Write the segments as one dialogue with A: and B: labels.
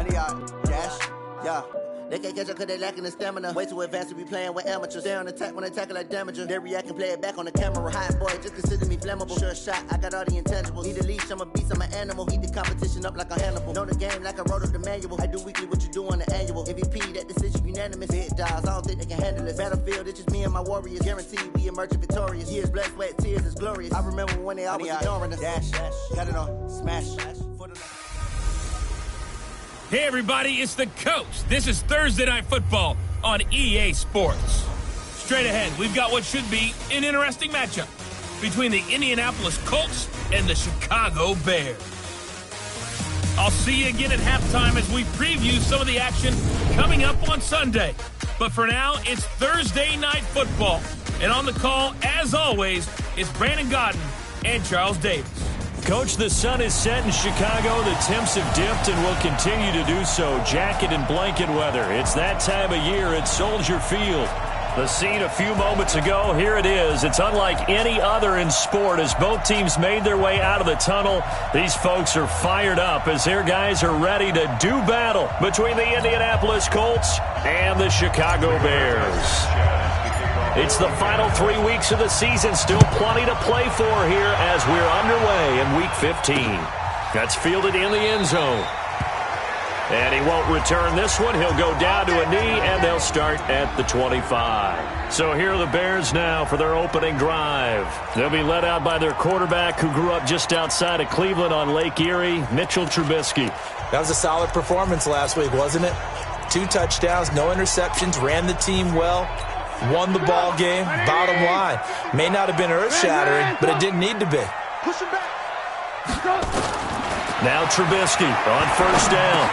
A: 100 yard dash, yeah. They can't catch up cause they lacking the stamina. Way too advanced to be playing with amateurs. Stay on attack when they tackle like damager. They react and play it back on the camera. Hot boy, just consider me flammable. Sure shot, I got all the intangibles. Need a leash, I'm a beast, I'm an animal. Heat the competition up like a Hannibal. Know the game like I wrote up the manual. I do weekly what you do on the annual. MVP, that decision unanimous. Big dogs, I don't think they can handle it. Battlefield, it's just me and my warriors. Guaranteed we emerge victorious. Years, blood, sweat, tears, it's glorious. I remember when they always ignoring us. Dash, got it on, smash.
B: Hey everybody, it's the coach. This is Thursday Night Football on EA Sports. Straight ahead, we've got what should be an interesting matchup between the Indianapolis Colts and the Chicago Bears. I'll see you again at halftime as we preview some of the action coming up on Sunday. But for now, it's Thursday Night Football. And on the call, as always, is Brandon Gaudin and Charles Davis.
C: Coach, the sun is set in Chicago. The temps have dipped and will continue to do so. Jacket and blanket weather. It's that time of year at Soldier Field. The scene a few moments ago, here it is. It's unlike any other in sport as both teams made their way out of the tunnel. These folks are fired up as their guys are ready to do battle between the Indianapolis Colts and the Chicago Bears. It's the final 3 weeks of the season. Still plenty to play for here as we're underway in Week 15. That's fielded in the end zone. And he won't return this one. He'll go down to a knee, and they'll start at the 25. So here are the Bears now for their opening drive. They'll be led out by their quarterback who grew up just outside of Cleveland on Lake Erie, Mitchell Trubisky.
D: That was a solid performance last week, wasn't it? 2 touchdowns, no interceptions, ran the team well. Won the ball game, bottom line. May not have been earth-shattering, but it didn't need to be.
E: Push him back.
C: Now Trubisky on first down.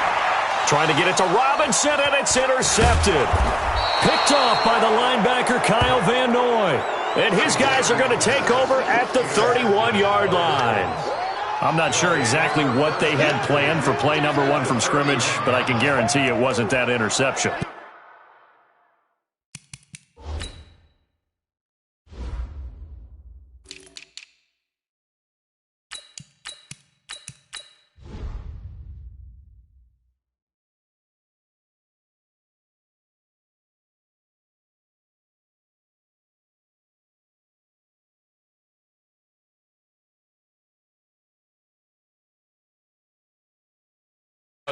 C: Trying to get it to Robinson, and it's intercepted. Picked off by the linebacker Kyle Van Noy. And his guys are going to take over at the 31-yard line. I'm not sure exactly what they had planned for play number 1 from scrimmage, but I can guarantee it wasn't that interception.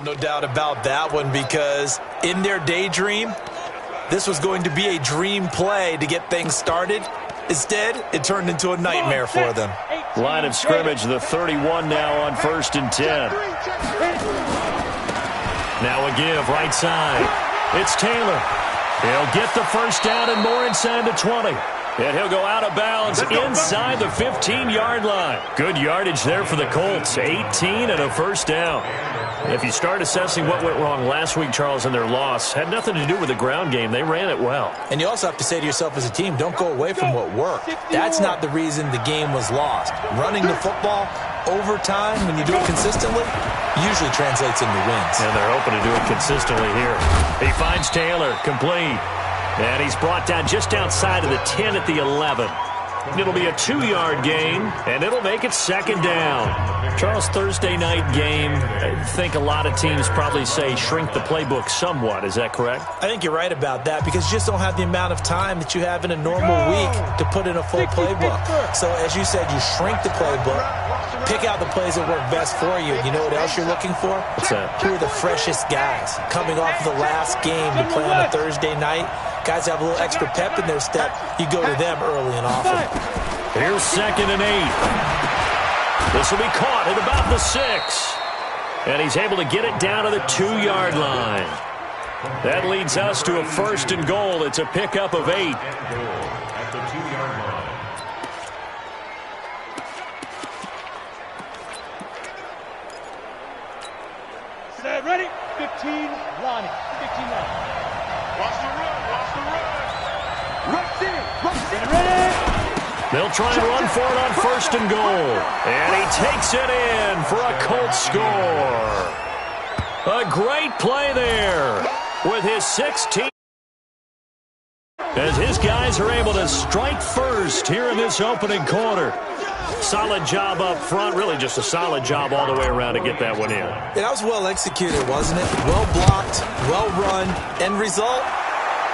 D: No doubt about that one, because in their daydream, this was going to be a dream play to get things started. Instead, it turned into a nightmare for them.
C: Line of scrimmage, the 31 now on 1st and 10. Now a give, right side. It's Taylor. He'll get the first down and more inside the 20. And he'll go out of bounds inside the 15-yard line. Good yardage there for the Colts. 18 and a first down. If you start assessing what went wrong last week, Charles, in their loss, had nothing to do with the ground game. They ran it well.
D: And you also have to say to yourself as a team, don't go away from what worked. That's not the reason the game was lost. Running the football over time, when you do it consistently, usually translates into wins.
C: And they're hoping to do it consistently here. He finds Taylor, complete. And he's brought down just outside of the 10 at the 11. It'll be a 2-yard gain, and it'll make it 2nd down. Charles, Thursday night game, I think a lot of teams probably say shrink the playbook somewhat. Is that correct?
D: I think you're right about that, because you just don't have the amount of time that you have in a normal week to put in a full playbook. So, as you said, you shrink the playbook, pick out the plays that work best for you. You know what else you're looking for?
C: What's that?
D: Who are the freshest guys coming off of the last game to play on a Thursday night? Guys have a little extra pep in their step. You go to them early and often.
C: Here's 2nd and 8. This will be caught at about the 6. And he's able to get it down to the 2-yard line. That leads us to a 1st and goal. It's a pickup of 8.
E: At the 2-yard line. Set, ready? 15, Lonnie. 15 Lonnie. Watch the run. Watch the run. Rush in. Rush in. Ready?
C: They'll try and run for it on 1st and goal. And he takes it in for a Colts score. A great play there with his 16th. as his guys are able to strike first here in this opening quarter. Solid job up front, really just a solid job all the way around to get that one in.
D: Yeah, that was well executed, wasn't it? Well blocked, well run, end result,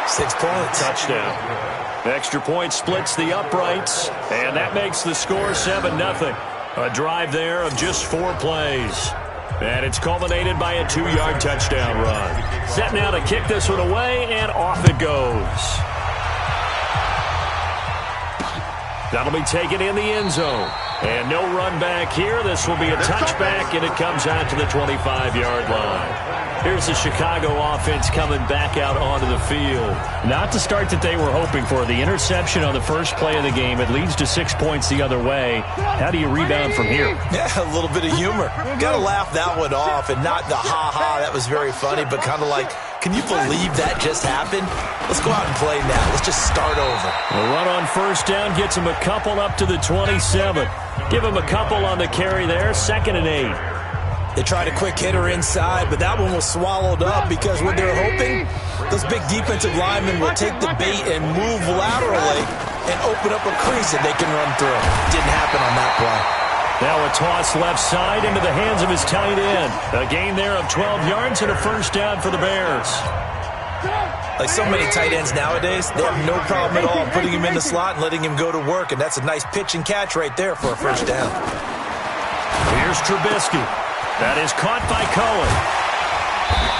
D: 6 points.
C: Touchdown. Extra point splits the uprights, and that makes the score 7-0. A drive there of just 4 plays. And it's culminated by a 2-yard touchdown run. Set now to kick this one away, and off it goes. That'll be taken in the end zone. And no run back here. This will be a touchback, and it comes out to the 25-yard line. Here's the Chicago offense coming back out onto the field.
F: Not the start that they were hoping for. The interception on the first play of the game. It leads to 6 points the other way. How do you rebound from here?
D: Yeah, a little bit of humor. Got to laugh that one off, and not the ha-ha. That was very funny, but kind of like, can you believe that just happened? Let's go out and play now. Let's just start over.
C: The run on first down gets him a couple up to the 27. Give him a couple on the carry there. 2nd and 8.
D: They tried a quick hitter inside, but that one was swallowed up because what they're hoping, those big defensive linemen will take the bait and move laterally and open up a crease that they can run through. Didn't happen on that play.
C: Now a toss left side into the hands of his tight end. A gain there of 12 yards and a first down for the Bears.
D: Like so many tight ends nowadays, they have no problem at all putting him in the slot and letting him go to work, and that's a nice pitch and catch right there for a first down.
C: Here's Trubisky. That is caught by Cohen.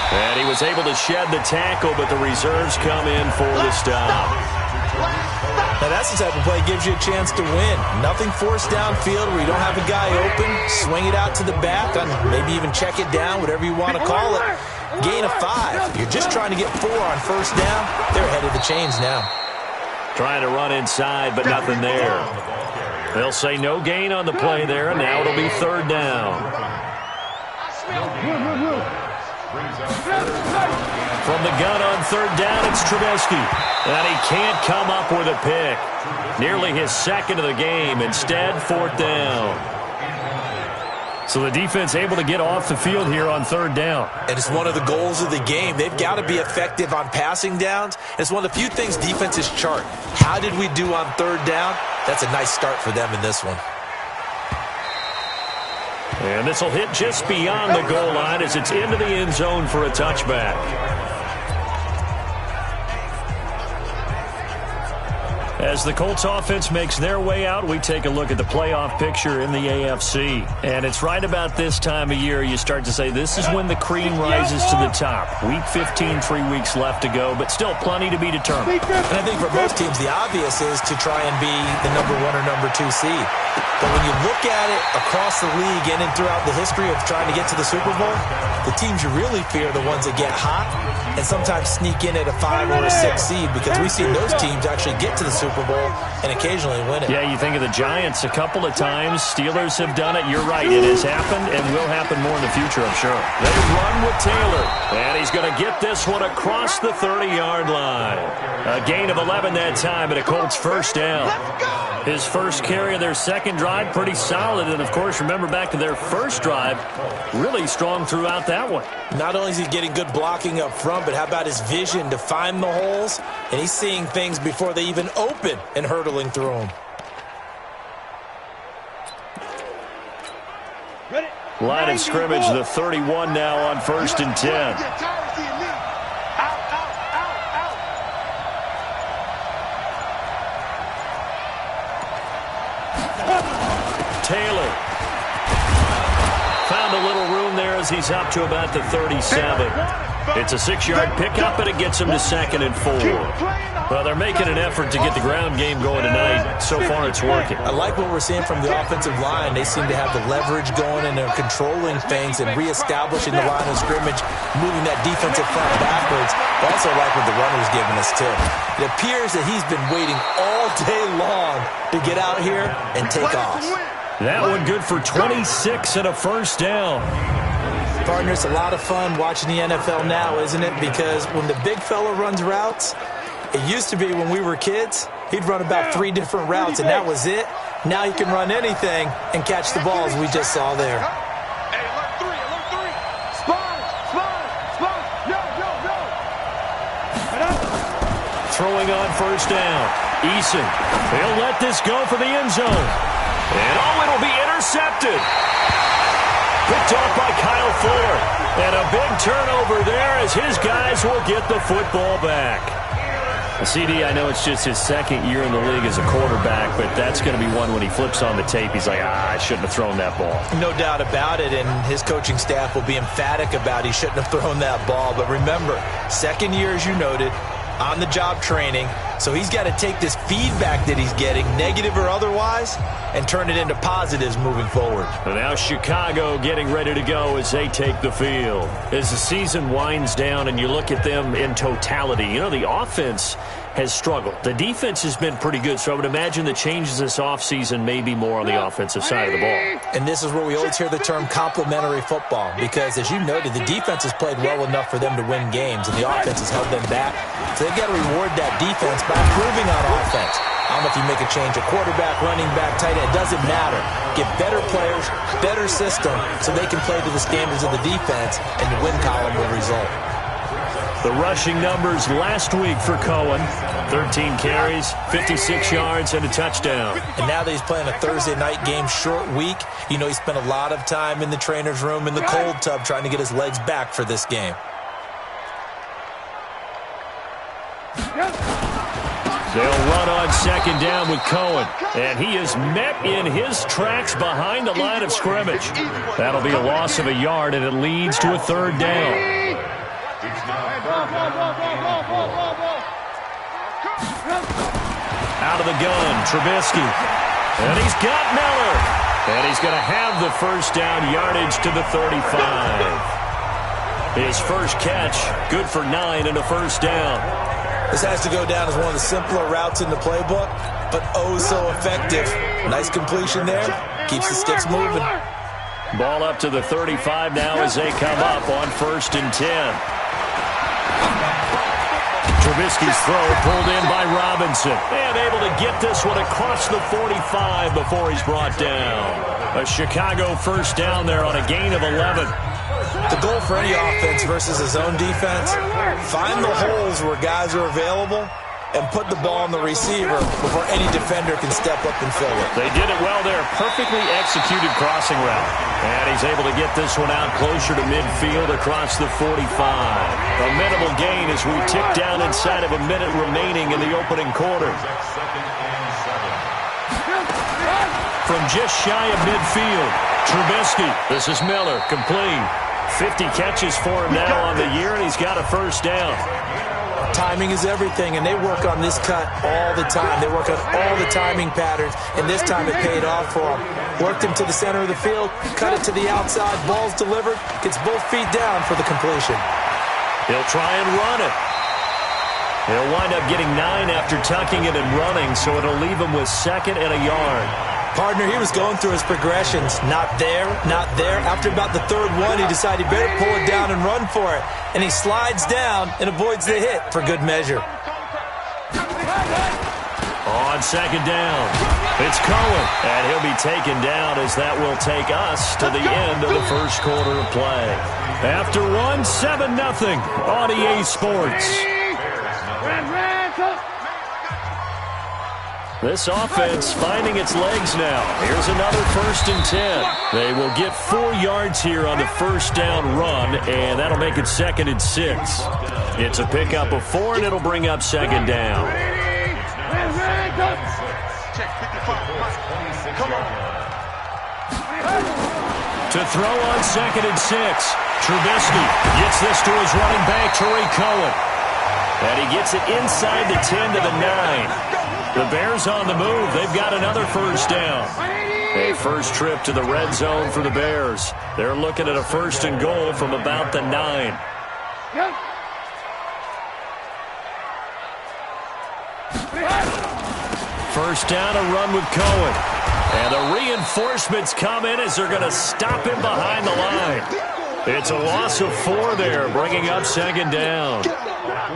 C: And he was able to shed the tackle, but the reserves come in for the stop.
D: Now that's the type of play that gives you a chance to win. Nothing forced downfield where you don't have a guy open. Swing it out to the back, and maybe even check it down, whatever you want to call it. Gain of 5. You're just trying to get 4 on first down. They're ahead of the chains now.
C: Trying to run inside, but nothing there. They'll say no gain on the play there, and now it'll be 3rd down. From the gun on 3rd down, it's Trubisky. And he can't come up with a pick. Nearly his 2nd of the game. Instead, 4th down.
F: So the defense able to get off the field here on 3rd down.
D: And it's one of the goals of the game. They've got to be effective on passing downs. It's one of the few things defenses chart. How did we do on 3rd down? That's a nice start for them in this one.
C: And this will hit just beyond the goal line as it's into the end zone for a touchback. As the Colts offense makes their way out, we take a look at the playoff picture in the AFC. And it's right about this time of year you start to say this is when the cream rises to the top. Week 15, 3 weeks left to go, but still plenty to be determined.
D: And I think for most teams, the obvious is to try and be the number 1 or number 2 seed. But when you look at it across the league and throughout the history of trying to get to the Super Bowl, the teams you really fear are the ones that get hot and sometimes sneak in at a 5 or a 6 seed, because we've seen those teams actually get to the Super Bowl and occasionally win it.
C: Yeah, you think of the Giants a couple of times. Steelers have done it. You're right. It has happened and will happen more in the future, I'm sure. They run with Taylor, and he's going to get this one across the 30-yard line. A gain of 11 that time, and a Colts first down. His first carry of their second drive, pretty solid. And, of course, remember back to their first drive, really strong throughout that one.
D: Not only is he getting good blocking up front, but how about his vision to find the holes? And he's seeing things before they even open and hurdling through them.
C: Line of scrimmage, the 31 now on 1st and 10. Taylor found a little room there as he's up to about the 37. It's a 6-yard pickup, and it gets him to 2nd and 4. Well, they're making an effort to get the ground game going tonight. So far, it's working.
D: I like what we're seeing from the offensive line. They seem to have the leverage going, and they're controlling things and reestablishing the line of scrimmage, moving that defensive front backwards. I also like what the runner's giving us, too. It appears that he's been waiting all day long to get out here and take off.
C: That one good for 26 and a first down.
D: Partner, it's a lot of fun watching the NFL now, isn't it? Because when the big fella runs routes, it used to be when we were kids, he'd run about 3 different routes, and that was it. Now he can run anything and catch the balls we just saw there.
E: Hey, alert 3. Spot. Yo.
C: throwing on first down. Eason, he'll let this go for the end zone. And it'll be intercepted. Picked off by Kyle Fuller. And a big turnover there as his guys will get the football back. CD, I know it's just his second year in the league as a quarterback, but that's going to be one when he flips on the tape. He's like, I shouldn't have thrown that ball.
D: No doubt about it, and his coaching staff will be emphatic about he shouldn't have thrown that ball. But remember, second year, as you noted, on-the-job training, so he's got to take this feedback that he's getting, negative or otherwise, and turn it into positives moving forward.
C: And now Chicago getting ready to go as they take the field. As the season winds down and you look at them in totality, you know, the offense has struggled. The defense has been pretty good, so I would imagine the changes this offseason may be more on the offensive side of the ball.
D: And this is where we always hear the term complementary football, because as you noted, the defense has played well enough for them to win games, and the offense has held them back. So they've got to reward that defense by improving on offense. I don't know if you make a change, a quarterback, running back, tight end, it doesn't matter. Get better players, better system, so they can play to the standards of the defense, and the win column will result.
C: The rushing numbers last week for Cohen, 13 carries, 56 yards, and a touchdown.
D: And now that he's playing a Thursday night game, short week, you know he spent a lot of time in the trainer's room in the cold tub trying to get his legs back for this game.
C: They'll run on second down with Cohen. And he is met in his tracks behind the line of scrimmage. That'll be a loss of a yard, and it leads to a third down. Out of the gun, Trubisky. And he's got Miller. And he's going to have the first down, yardage to the 35. His first catch, good for 9 and a first down.
D: This has to go down as one of the simpler routes in the playbook, but oh so effective. Nice completion there. Keeps the sticks moving.
C: Ball up to the 35 now as they come up on 1st and 10. Trubisky's throw pulled in by Robinson. And able to get this one across the 45 before he's brought down. A Chicago first down there on a gain of 11.
D: The goal for any offense versus his own defense, find the holes where guys are available and put the ball on the receiver before any defender can step up and fill it.
C: They did it well there. Perfectly executed crossing route. And he's able to get this one out closer to midfield across the 45. A minimal gain as we tick down inside of a minute remaining in the opening quarter. From just shy of midfield, Trubisky. This is Miller, complete. 50 catches for him now on the year, and he's got a first down.
D: Timing is everything, and they work on this cut all the time. They work on all the timing patterns, and this time it paid off for him. Worked him to the center of the field, cut it to the outside, ball's delivered, gets both feet down for the completion.
C: He'll try and run it. He'll wind up getting 9 after tucking it and running, so it'll leave him with 2nd and a yard.
D: Partner, he was going through his progressions. Not there, not there. After about the 3rd one, he decided he better pull it down and run for it. And he slides down and avoids the hit for good measure.
C: On 2nd down, it's Cohen. And he'll be taken down as that will take us to the end of the first quarter of play. After one, 7-0 on EA Sports. This offense finding its legs now. Here's another 1st and 10. They will get 4 yards here on the first down run, and that'll make it 2nd and 6. It's a pickup of 4, and it'll bring up 2nd down. To throw on 2nd and 6. Trubisky gets this to his running back, Tariq Cohen. And he gets it inside the 10 to the 9. The Bears on the move. They've got another first down. A first trip to the red zone for the Bears. They're looking at a 1st and goal from about the 9. First down, a run with Cohen. And the reinforcements come in as they're going to stop him behind the line. It's a loss of 4 there, bringing up 2nd down.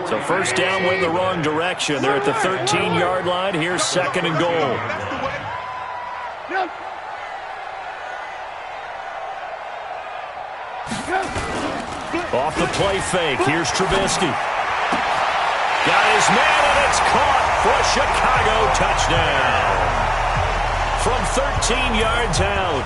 C: So first down went the wrong direction. They're at the 13-yard line. Here's 2nd and goal. Off the play fake. Here's Trubisky. Got his man, and it's caught for a Chicago touchdown. From 13 yards out.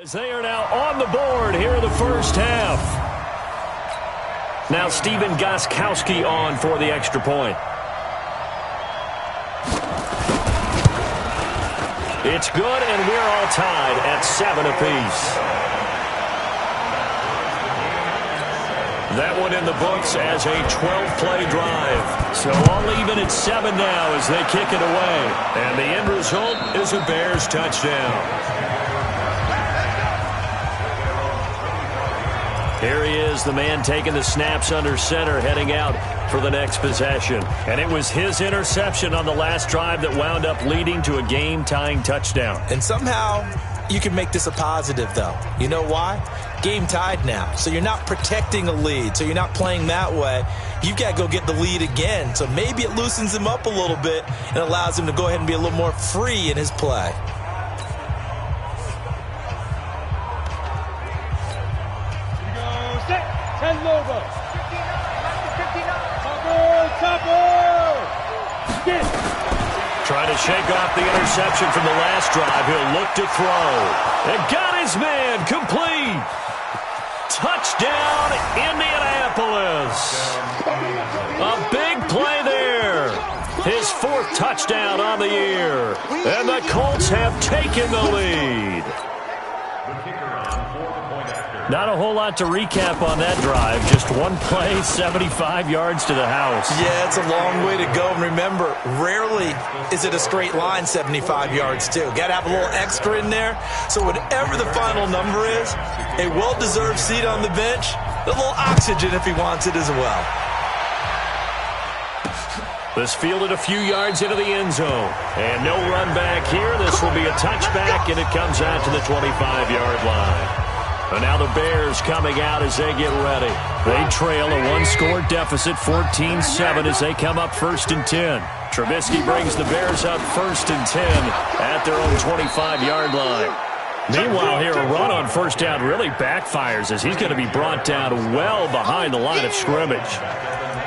C: As they are now on the board here in the first half. Now Stephen Gostkowski on for the extra point. It's good, and we're all tied at 7 apiece. That one in the books as a 12-play drive. So all even at 7 now as they kick it away. And the end result is a Bears touchdown. Here he is, the man taking the snaps under center, heading out for the next possession. And it was his interception on the last drive that wound up leading to a game-tying touchdown.
D: And somehow you can make this a positive, though. You know why? Game tied now. So you're not protecting a lead. So you're not playing that way. You've got to go get the lead again. So maybe it loosens him up a little bit and allows him to go ahead and be a little more free in his play.
C: Trying to shake off the interception from the last drive. He'll look to throw. And got his man complete. Touchdown, Indianapolis. A big play there. His 4th touchdown on the year. And the Colts have taken the lead. Not a whole lot to recap on that drive. Just one play, 75 yards to the house.
D: Yeah, it's a long way to go. And remember, rarely is it a straight line 75 yards, too. Got to have a little extra in there. So whatever the final number is, a well-deserved seat on the bench, a little oxygen if he wants it as well.
C: This fielded a few yards into the end zone. And no run back here. This will be a touchback, and it comes out to the 25-yard line. And now the Bears coming out as they get ready. They trail a one-score deficit, 14-7, as they come up 1st and 10. Trubisky brings the Bears up 1st and 10 at their own 25-yard line. Meanwhile, here, a run on 1st down really backfires as he's going to be brought down well behind the line of scrimmage.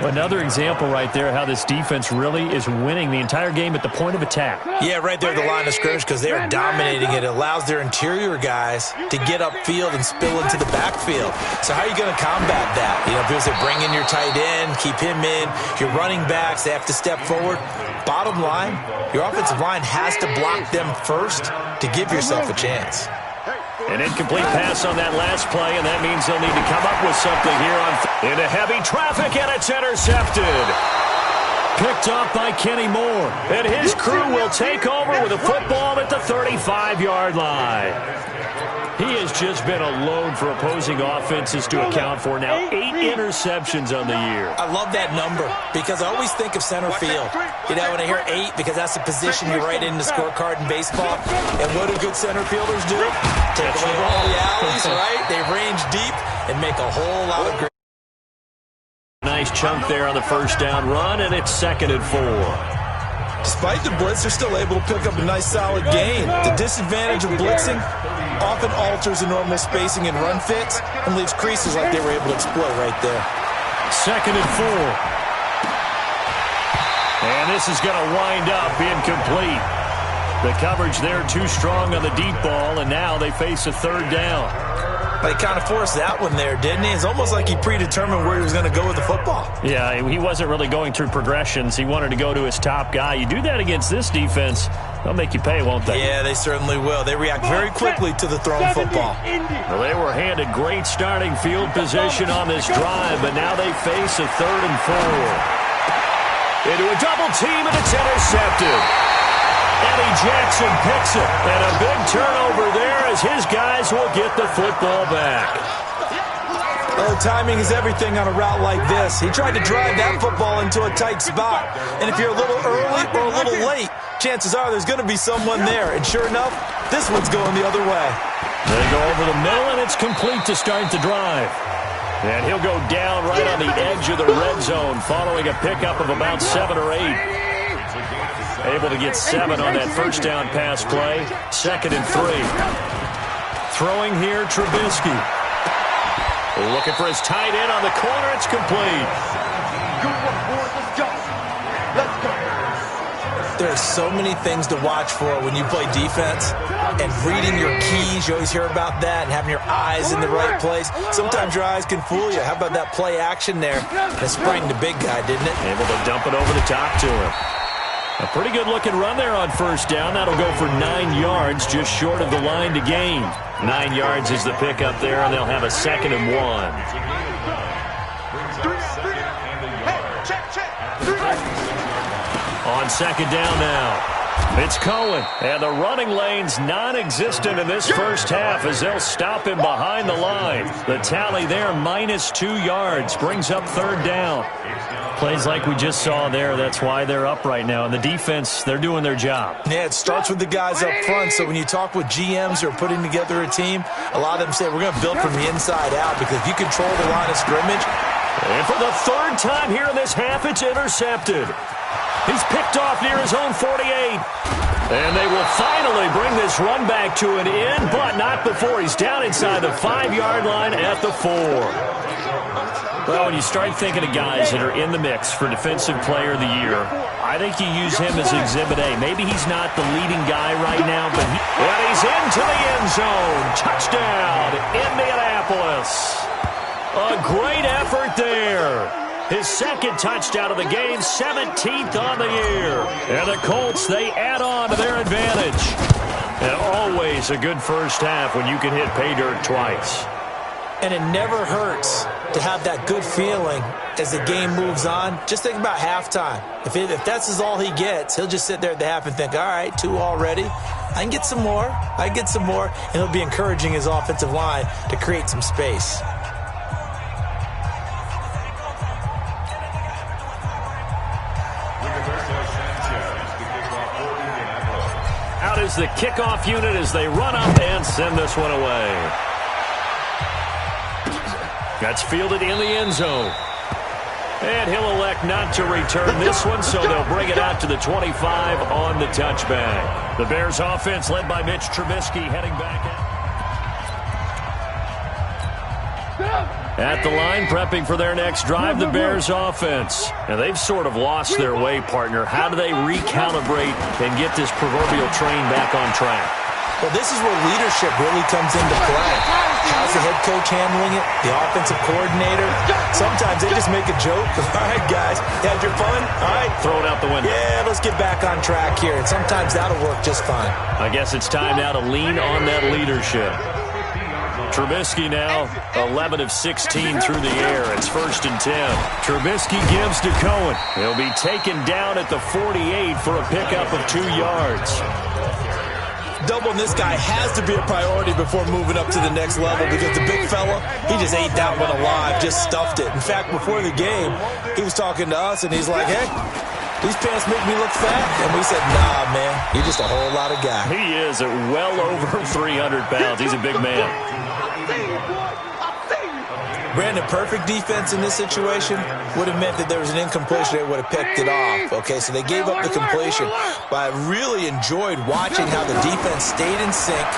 C: Another example right there how this defense really is winning the entire game at the point of attack.
D: Yeah, right there at the line of scrimmage because they are dominating it. It allows their interior guys to get upfield and spill into the backfield. So how are you going to combat that? You know, because they bring in your tight end, keep him in. Your running backs, they have to step forward. Bottom line, your offensive line has to block them first to give yourself a chance.
C: An incomplete pass on that last play, and that means they'll need to come up with something here into heavy traffic, and it's intercepted. Picked off by Kenny Moore. And his crew will take over with a football at the 35-yard line. He has just been a load for opposing offenses to account for. Now 8 interceptions on the year.
D: I love that number because I always think of center field. You know, when I hear 8, because that's the position you write in the scorecard in baseball. And what do good center fielders do? Take away all the alleys, right? They range deep and make a whole lot of great.
C: Nice chunk there on the first down run, and it's 2nd and 4.
D: Despite the blitz, they're still able to pick up a nice solid gain. The disadvantage of blitzing often alters the normal spacing and run fits and leaves creases like they were able to exploit right there.
C: 2nd and 4. And this is going to wind up incomplete. The coverage there too strong on the deep ball, and now they face a 3rd down.
D: They kind of forced that one there, didn't he? It's almost like he predetermined where he was going to go with the football.
F: Yeah, he wasn't really going through progressions. He wanted to go to his top guy. You do that against this defense, they'll make you pay, won't they?
D: Yeah, they certainly will. They react very quickly to the thrown football.
F: Well, they were handed great starting field position on this drive, but now they face a 3rd and 4. Into a double team, and it's intercepted. Eddie Jackson picks it, and a big turnover there as his guys will get the football back.
D: Oh, timing is everything on a route like this. He tried to drive that football into a tight spot, and if you're a little early or a little late, chances are there's going to be someone there, and sure enough, this one's going the other way.
C: They go over the middle, and it's complete to start the drive. And he'll go down right on the edge of the red zone following a pickup of about 7 or 8. Able to get 7 on that first down pass play. 2nd and 3. Throwing here, Trubisky. Looking for his tight end on the corner. It's complete.
E: Good one, boys. Let's go. Let's go.
D: There's so many things to watch for when you play defense. And reading your keys, you always hear about that, and having your eyes in the right place. Sometimes your eyes can fool you. How about that play action there? That sprang the big guy, didn't it?
C: Able to dump it over the top to him. A pretty good-looking run there on first down. That'll go for 9 yards, just short of the line to gain. 9 yards is the pickup there, and they'll have a 2nd and 1. On 2nd down now. It's Cohen, and the running lane's non-existent in this first half as they'll stop him behind the line. The tally there, -2 yards, brings up 3rd down.
F: Plays like we just saw there, that's why they're up right now. And the defense, they're doing their job.
D: Yeah, it starts with the guys up front. So when you talk with GMs who are putting together a team, a lot of them say, we're going to build from the inside out, because if you control the line of scrimmage.
C: And for the 3rd time here in this half, it's intercepted. He's picked off near his own 48. And they will finally bring this run back to an end, but not before he's down inside the 5-yard line at the 4.
F: Well, when you start thinking of guys that are in the mix for Defensive Player of the Year, I think you use him as Exhibit A. Maybe he's not the leading guy right now, but
C: he's into the end zone. Touchdown, Indianapolis. A great effort there. His 2nd touchdown of the game, 17th on the year. And the Colts, they add on to their advantage. And always a good first half when you can hit pay dirt twice.
D: And it never hurts to have that good feeling as the game moves on. Just think about halftime. If that's all he gets, he'll just sit there at the half and think, all right, 2 already. I can get some more. I can get some more. And he'll be encouraging his offensive line to create some space.
C: Out is the kickoff unit as they run up and send this one away. That's fielded in the end zone. And he'll elect not to return this one, so they'll bring it out to the 25 on the touchback. The Bears offense led by Mitch Trubisky heading back at the line, prepping for their next drive, the Bears offense. And they've sort of lost their way, partner. How do they recalibrate and get this proverbial train back on track?
D: Well, this is where leadership really comes into play. How's the head coach handling it? The offensive coordinator? Sometimes they just make a joke. All right, guys, you had your fun? All right.
C: Throw it out the window.
D: Yeah, let's get back on track here. And sometimes that'll work just fine.
C: I guess it's time now to lean on that leadership. Trubisky now 11 of 16 through the air. It's 1st and 10. Trubisky gives to Cohen. He'll be taken down at the 48 for a pickup of 2 yards.
D: Doubling this guy has to be a priority before moving up to the next level because the big fella, he just ate that one alive, just stuffed it. In fact, before the game, he was talking to us, and he's like, hey, these pants make me look fat. And we said, nah, man, you're just a whole lot of guy.
C: He is at well over 300 pounds. He's a big man.
D: Brandon, perfect defense in this situation would have meant that there was an incompletion. They would have picked it off. Okay, so they gave up the completion. But I really enjoyed watching how the defense stayed in sync,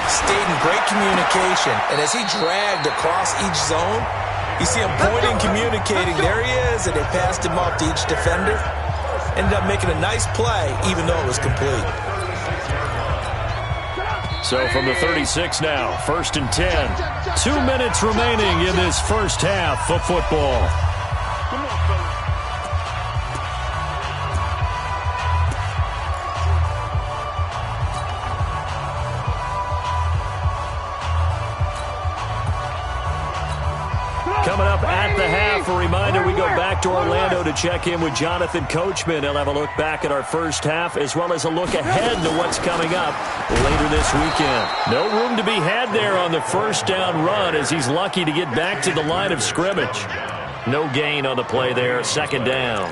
D: stayed in great communication. And as he dragged across each zone, you see him pointing, communicating. There he is, and they passed him off to each defender. Ended up making a nice play, even though it was complete.
C: So from the 36 now, 1st and 10. 2 minutes remaining in this first half of football.
E: Come on, fellas.
C: Coming up at the half, a reminder we go back to Orlando to check in with Jonathan Coachman. He'll have a look back at our first half as well as a look ahead to what's coming up later this weekend. No room to be had there on the first down run as he's lucky to get back to the line of scrimmage. No gain on the play there, 2nd down.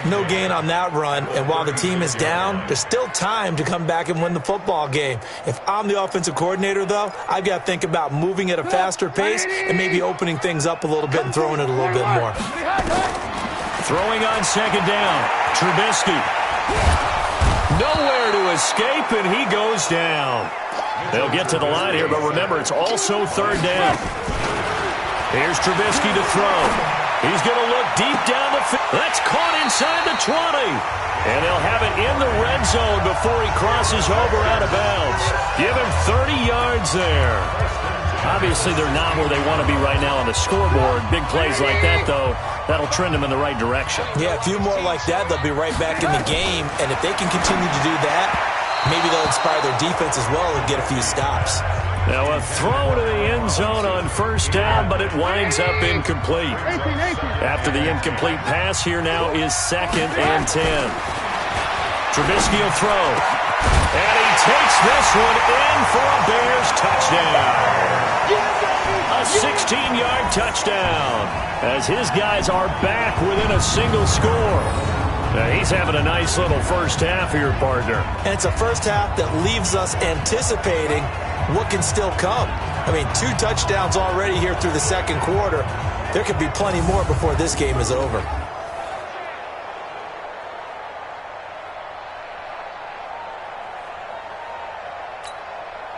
D: No gain on that run, and while the team is down, there's still time to come back and win the football game. If I'm the offensive coordinator, though, I've got to think about moving at a faster pace and maybe opening things up a little bit and throwing it a little bit more.
C: Throwing on 2nd down, Trubisky. Nowhere to escape, and he goes down. They'll get to the line here, but remember, it's also 3rd down. Here's Trubisky to throw. He's going to look deep down the field. That's caught inside the 20. And they'll have it in the red zone before he crosses over out of bounds. Give him 30 yards there. Obviously, they're not where they want to be right now on the scoreboard. Big plays like that, though, that'll trend them in the right direction.
D: Yeah, a few more like that, they'll be right back in the game. And if they can continue to do that, maybe they'll inspire their defense as well and get a few stops.
C: Now a throw to the end zone on 1st down, but it winds up incomplete. After the incomplete pass, here now is 2nd and 10. Trubisky will throw. And he takes this one in for a Bears touchdown. A 16-yard touchdown as his guys are back within a single score. Now he's having a nice little first half here, partner.
D: And it's a first half that leaves us anticipating what can still come. I mean, 2 touchdowns already here through the 2nd quarter. There could be plenty more before this game is over.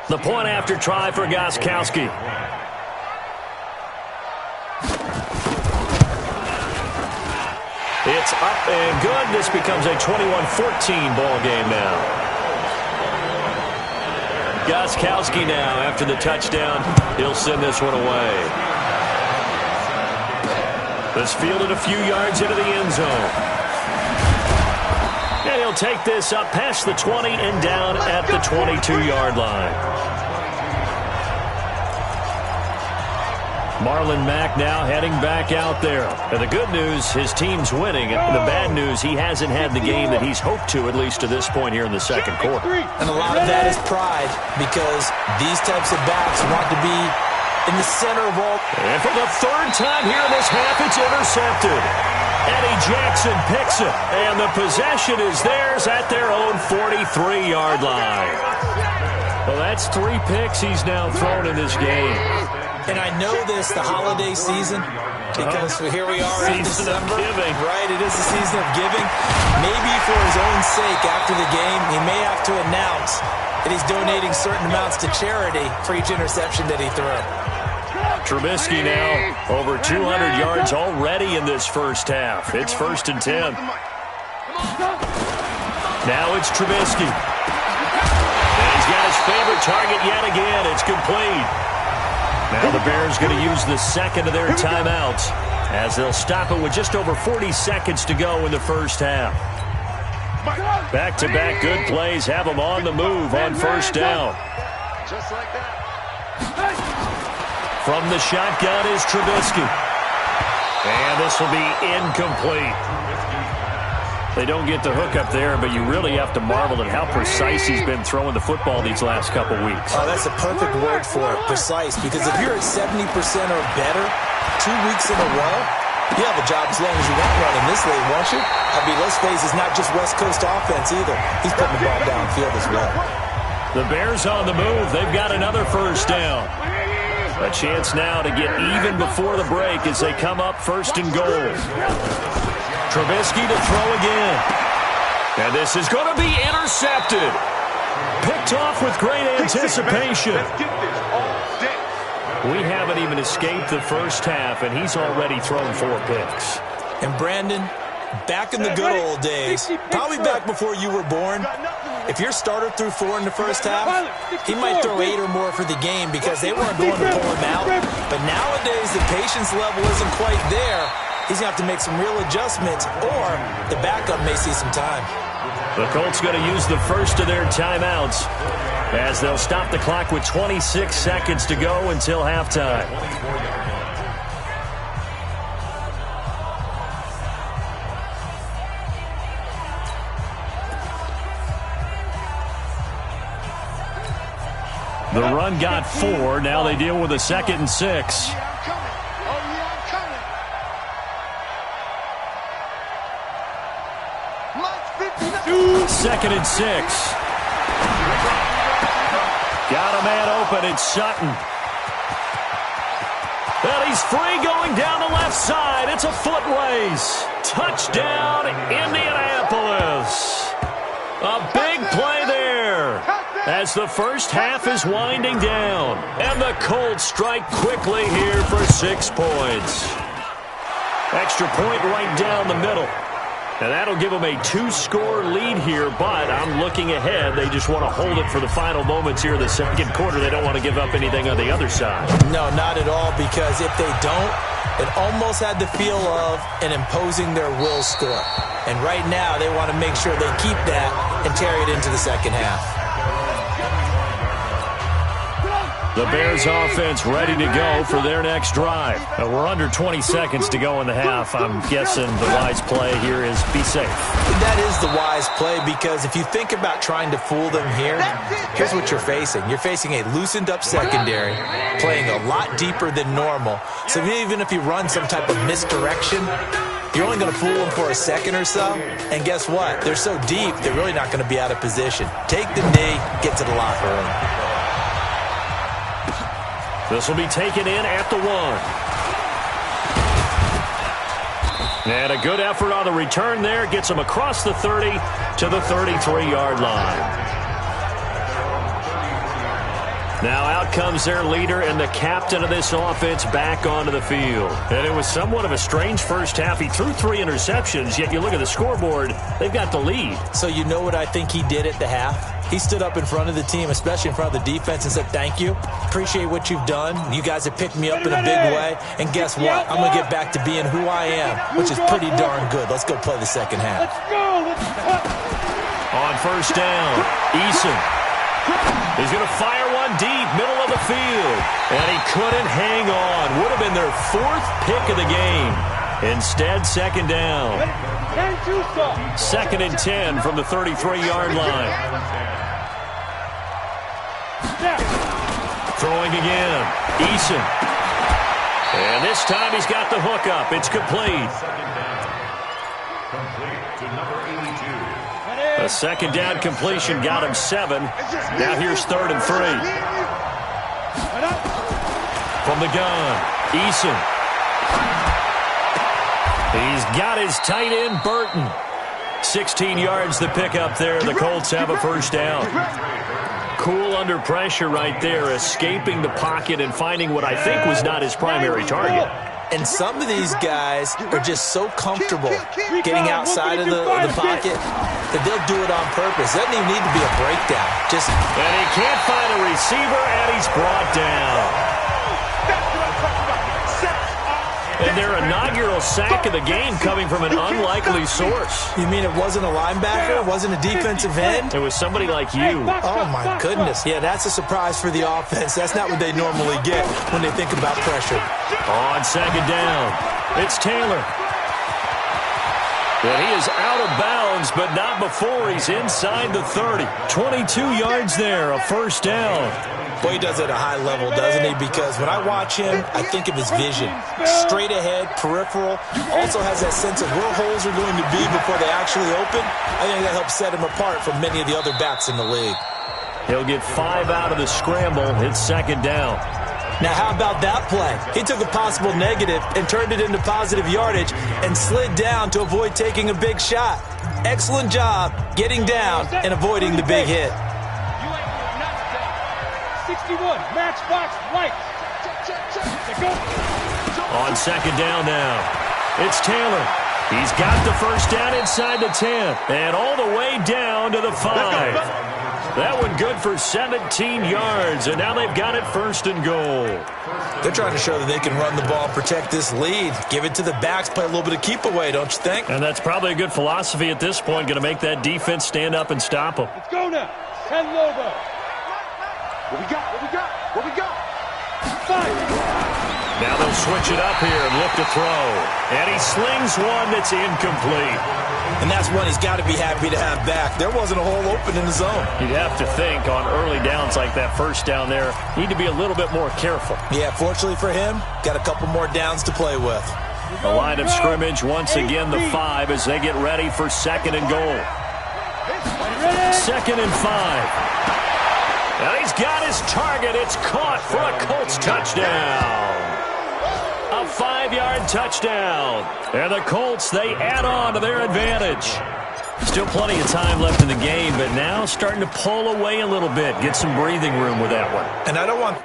C: The point after try for Gostkowski. It's up and good. This becomes a 21-14 ball game now. Gostkowski now, after the touchdown, he'll send this one away. This fielded a few yards into the end zone. And he'll take this up past the 20 and down at the 22-yard line. Marlon Mack now heading back out there. And the good news, his team's winning. And the bad news, he hasn't had the game that he's hoped to, at least to this point here in the 2nd quarter.
D: And a lot of that is pride, because these types of backs want to be in the center of all.
C: And for the 3rd time here in this half, it's intercepted. Eddie Jackson picks it. And the possession is theirs at their own 43-yard line. Well, that's 3 picks he's now thrown in this game.
D: And I know this, the holiday season, because here we are in December. Right, it is the season of giving. Maybe for his own sake, after the game, he may have to announce that he's donating certain amounts to charity for each interception that he threw.
C: Trubisky now over 200 yards already in this first half. It's 1st and 10. Now it's Trubisky. And he's got his favorite target yet again. It's complete. Now the Bears going to use the 2nd of their timeouts as they'll stop it with just over 40 seconds to go in the first half. Back-to-back good plays have them on the move on 1st down.
E: Just like that.
C: From the shotgun is Trubisky. And this will be incomplete. They don't get the hook up there, but you really have to marvel at how precise he's been throwing the football these last couple weeks.
D: Oh, that's a perfect word for it, precise, because if you're at 70% or better 2 weeks in a row, you have a job as long as you want running this league, won't you? I mean, let's face it, it's not just West Coast offense either. He's putting the ball downfield as well.
C: The Bears on the move. They've got another first down. A chance now to get even before the break as they come up first and goal. Trubisky to throw again. And this is going to be intercepted. Picked off with great anticipation. We haven't even escaped the first half, and he's already thrown 4 picks.
D: And Brandon, back in the good old days, probably back before you were born, if your starter threw 4 in the first half, he might throw 8 or more for the game because they weren't going to pull him out. But nowadays, the patience level isn't quite there. He's going to have to make some real adjustments, or the backup may see some time.
C: The Colts going to use the first of their timeouts as they'll stop the clock with 26 seconds to go until halftime. The run got 4. Now they deal with a 2nd and 6. Second and 6. Got a man open. It's Sutton. And he's free going down the left side. It's a foot race. Touchdown, Indianapolis. A big play there as the first half is winding down. And the Colts strike quickly here for 6 points. Extra point right down the middle. And that'll give them a 2-score lead here, but I'm looking ahead. They just want to hold it for the final moments here in the second quarter. They don't want to give up anything on the other side. No, not at all, because if they don't, it almost had the feel of an imposing their will score. And right now, they want to make sure they keep that and carry it into the second half. The Bears offense ready to go for their next drive. We're under 20 seconds to go in the half. I'm guessing the wise play here is be safe.
D: That is the wise play, because if you think about trying to fool them here, here's what you're facing. You're facing a loosened up secondary, playing a lot deeper than normal. So even if you run some type of misdirection, you're only going to fool them for a second or so. And guess what? They're so deep, they're really not going to be out of position. Take the knee, get to the locker room.
C: This will be taken in at the 1. And a good effort on the return there. Gets them across the 30 to the 33-yard line. Now out comes their leader and the captain of this offense back onto the field. And it was somewhat of a strange first half. He threw 3 interceptions, yet you look at the scoreboard, they've got the lead.
D: So you know what I think he did at the half? He stood up in front of the team, especially in front of the defense, and said, thank you. Appreciate what you've done. You guys have picked me up in a big way. And guess what? I'm going to get back to being who I am, which is pretty darn good. Let's go play the second half.
E: Let's go.
C: On first down, Eason. He's going to fire one deep, middle of the field. And he couldn't hang on. Would have been their 4th pick of the game. Instead, second down. 2nd and 10 from the 33-yard line. Throwing again. Eason. And this time he's got the hook up. It's complete. A second down completion got him 7. Now here's 3rd and 3. From the gun, Eason. He's got his tight end, Burton. 16 yards to pick up there. The Colts have a first down. Cool under pressure right there, escaping the pocket and finding what I think was not his primary target.
D: And some of these guys are just so comfortable getting outside of the pocket that they'll do it on purpose. It doesn't even need to be a breakdown.
C: And he can't find a receiver, and he's brought down. And their inaugural sack of the game coming from an unlikely source.
D: You mean it wasn't a linebacker? It wasn't a defensive end?
C: It was somebody like you.
D: Oh, my goodness. Yeah, that's a surprise for the offense. That's not what they normally get when they think about pressure.
C: On second down, it's Taylor. And he is out of bounds, but not before he's inside the 30. 22 yards there, a first down.
D: Boy, he does it at a high level, doesn't he? Because when I watch him, I think of his vision. Straight ahead, peripheral. Also has that sense of where holes are going to be before they actually open. I think that helps set him apart from many of the other backs in the league.
C: He'll get 5 out of the scramble. It's second down.
D: Now, how about that play? He took a possible negative and turned it into positive yardage and slid down to avoid taking a big shot. Excellent job getting down and avoiding the big hit.
E: 61, matchbox right.
C: On second down now, it's Taylor. He's got the first down inside the 10 and all the way down to the 5. That one good for 17 yards, and now they've got it first and goal.
D: They're trying to show that they can run the ball, protect this lead, give it to the backs, play a little bit of keep away, don't you think?
C: And that's probably a good philosophy at this point, going to make that defense stand up and stop them.
E: Let's go now. 10 Lobo. What we got? What we got? What we got? 5.
C: Now they'll switch it up here and look to throw. And he slings one that's incomplete.
D: And that's one he's got to be happy to have back. There wasn't a hole open in the zone.
C: You'd have to think on early downs like that first down there, need to be a little bit more careful.
D: Yeah, fortunately for him, got a couple more downs to play with.
C: The line of scrimmage, once again, the 5 as they get ready for second and goal. Second and 5. And he's got his target. It's caught for a Colts touchdown. A 5-yard touchdown. And the Colts, they add on to their advantage. Still plenty of time left in the game, but now starting to pull away a little bit. Get some breathing room with that one.
D: And I don't want